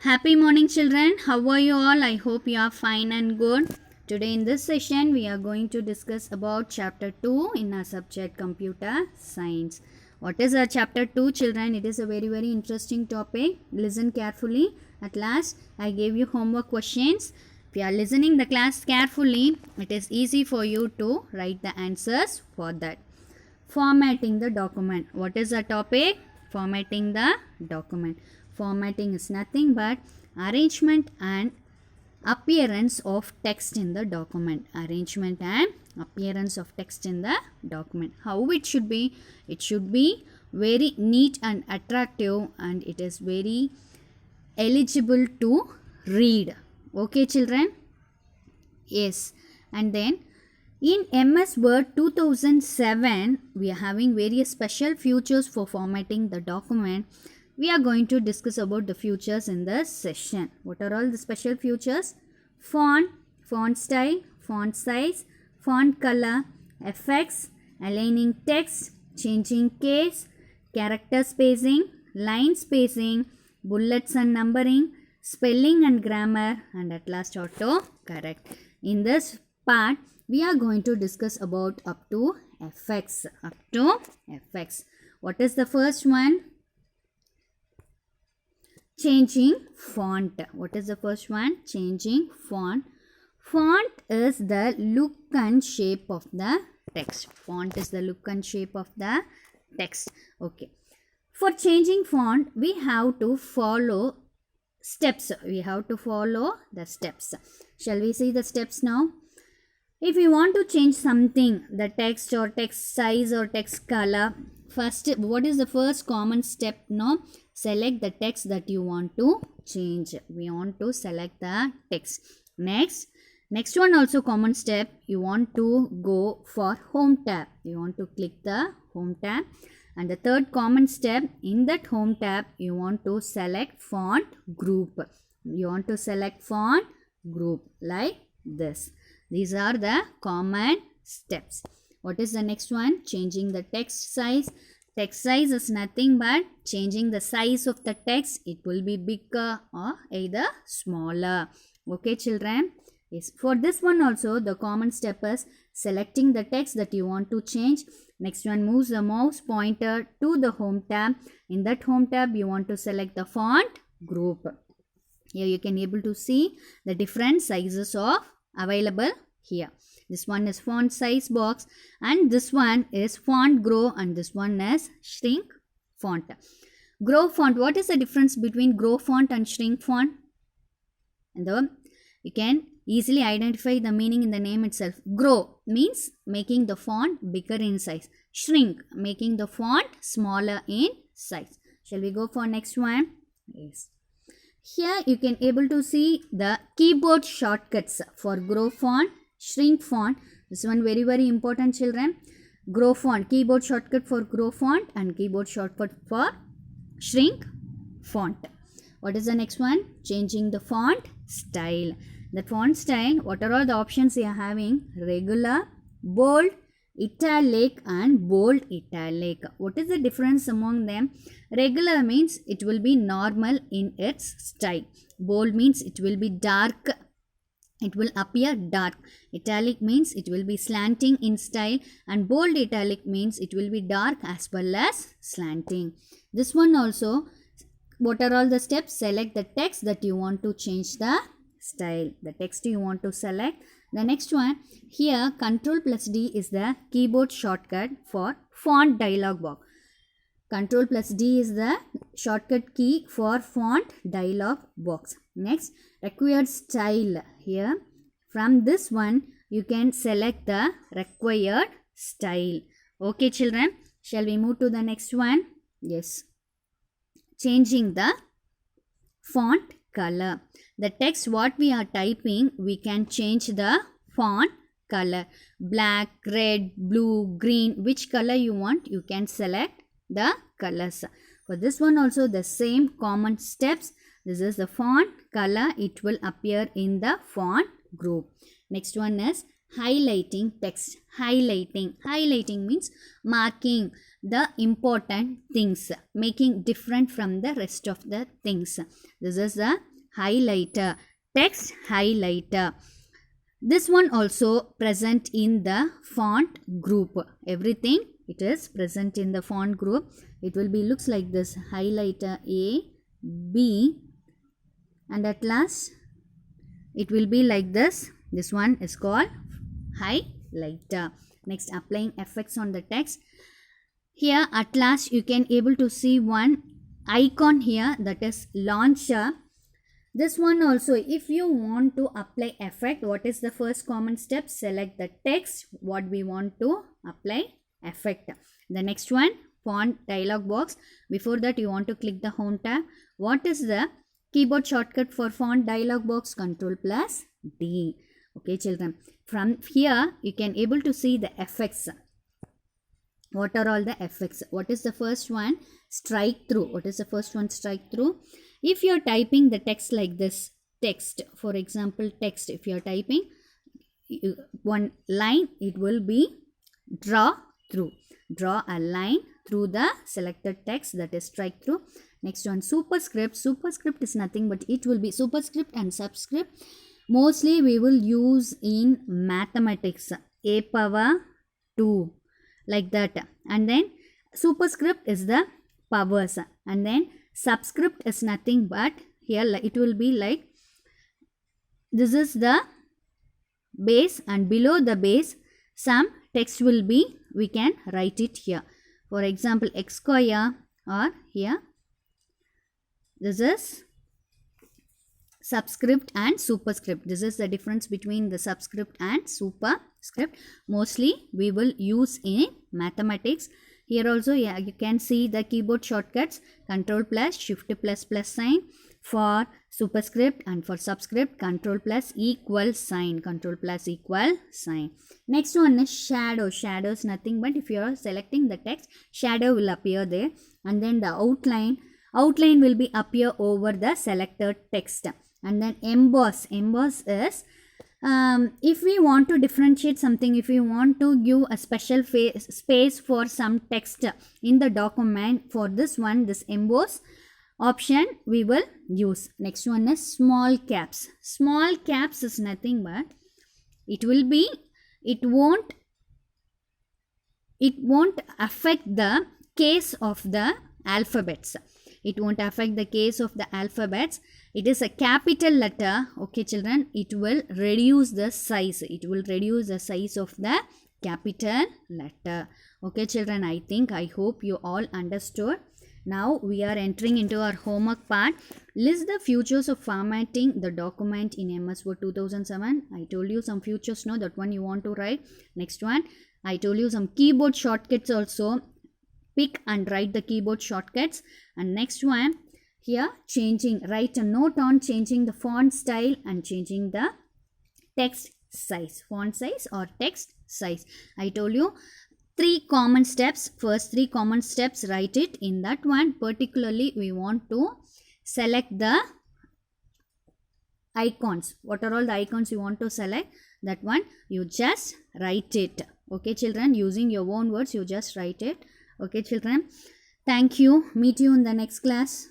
Happy morning, children. How are you all? I hope you are fine and good. Today in this session, we are going to discuss about chapter 2 in our subject computer science. What is our chapter 2, children? It is a very interesting topic. Listen carefully. At last, I gave you homework questions. If you are listening the class carefully, it is easy for you to write the answers for that. Formatting the document. What is the topic? Formatting the document. Formatting is nothing but arrangement and appearance of text in the document. Arrangement and appearance of text in the document. How it should be? It should be very neat and attractive, and it is very eligible to read. Okay, children? Yes. And then in MS Word 2007, we are having various special features for formatting the document. We are going to discuss about the features in this session. What are all the special features? Font, font style, font size, font color, effects, aligning text, changing case, character spacing, line spacing, bullets and numbering, spelling and grammar, and at last auto correct. In this part, we are going to discuss about up to effects. What is the first one? Changing font. What is the first one? Changing font. Font is the look and shape of the text. Font is the look and shape of the text. Okay. For changing font, we have to follow steps. We have to follow the steps. Shall we see the steps now? If you want to change something, the text or text size or text color, first, what is the first common step now? Select the text that you want to change. We want to select the text. Next one also common step, you want to go for home tab. You want to click the home tab. And the third common step, in that home tab, you want to select font group. You want to select font group like this. These are the common steps. What is the next one? Changing the text size. Text size is nothing but changing the size of the text. It will be bigger or either smaller. Okay, children? Yes. For this one also, the common step is selecting the text that you want to change. Next one, moves the mouse pointer to the home tab. In that home tab, you want to select the font group. Here you can able to see the different sizes of available here. This one is font size box, and this one is font grow, and this one is shrink font. Grow font. What is the difference between grow font and shrink font? And you can easily identify the meaning in the name itself. Grow means making the font bigger in size. Shrink, making the font smaller in size. Shall we go for next one? Yes. Here you can able to see the keyboard shortcuts for grow font, shrink font. This one very important, children. Grow font, keyboard shortcut for grow font, and keyboard shortcut for shrink font. What is the next one? Changing the font style. The font style, what are all the options you are having? Regular, bold, italic and bold italic. What is the difference among them? Regular means it will be normal in its style. Bold means it will be dark. It will appear dark. Italic means it will be slanting in style, and bold italic means it will be dark as well as slanting. This one also, what are all the steps? Select the text that you want to change the style. The text you want to select. The next one, here Ctrl plus D is the keyboard shortcut for font dialog box. Ctrl plus D is the shortcut key for font dialog box. Next, required style. Here, from this one, you can select the required style. Okay, children. Shall we move to the next one? Yes. Changing the font color. The text what we are typing, we can change the font color. Black, red, blue, green. Which color you want, you can select the colors. For this one also the same common steps. This is the font color. It will appear in the font group. Next one is highlighting text. Highlighting means marking the important things, making different from the rest of the things. This is the highlighter, text highlighter. This one also present in the font group. Everything it is present in the font group. It will be looks like this: highlighter A, B, and at last it will be like this. This one is called highlighter. Next, applying effects on the text. Here at last you can able to see one icon here, that is launcher. This one also, if you want to apply effect, what is the first common step? Select the text what we want to apply effect. The next one, font dialog box. Before that you want to click the home tab. What is the keyboard shortcut for font dialog box? Ctrl+D. Okay children, from here you can able to see the effects. What are all the effects? What is the first one? Strike through. What is the first one? Strike through. If you are typing the text like this, text, for example text, if you are typing one line, it will be draw through. Draw a line through the selected text, that is strike through. Next one, superscript. Superscript is nothing but it will be superscript and subscript. Mostly we will use in mathematics, a power 2, like that. And then superscript is the powers, and then subscript is nothing but here it will be like this is the base, and below the base some text will be, we can write it here. For example, x square, or here this is subscript and superscript. This is the difference between the subscript and superscript. Mostly we will use in mathematics. Here also, yeah, you can see the keyboard shortcuts, Ctrl plus, Shift plus sign for superscript, and for subscript Ctrl plus equal sign, Ctrl plus equal sign. Next one is shadow. Shadow is nothing but if you are selecting the text, shadow will appear there, and then the outline will be appear over the selected text. And then emboss. Emboss is if we want to differentiate something, if we want to give a special space for some text in the document, for this one, this emboss option we will use. Next one is small caps. Small caps is nothing but it won't affect the case of the alphabets. It won't affect the case of the alphabets. It is a capital letter. Okay children, it will reduce the size. It will reduce the size of the capital letter. Okay children, I hope you all understood. Now we are entering into our homework part. List the features of formatting the document in MS Word 2007. I told you some features, no, that one you want to write. Next one, I told you some keyboard shortcuts also. Pick and write the keyboard shortcuts. And next one, here write a note on changing the font style and changing the text size, font size or text size. I told you 3 common steps. First 3 common steps, write it. In that one particularly we want to select the icons. What are all the icons you want to select? That one you just write it. Okay children, using your own words you just write it. Okay children, thank you. Meet you in the next class.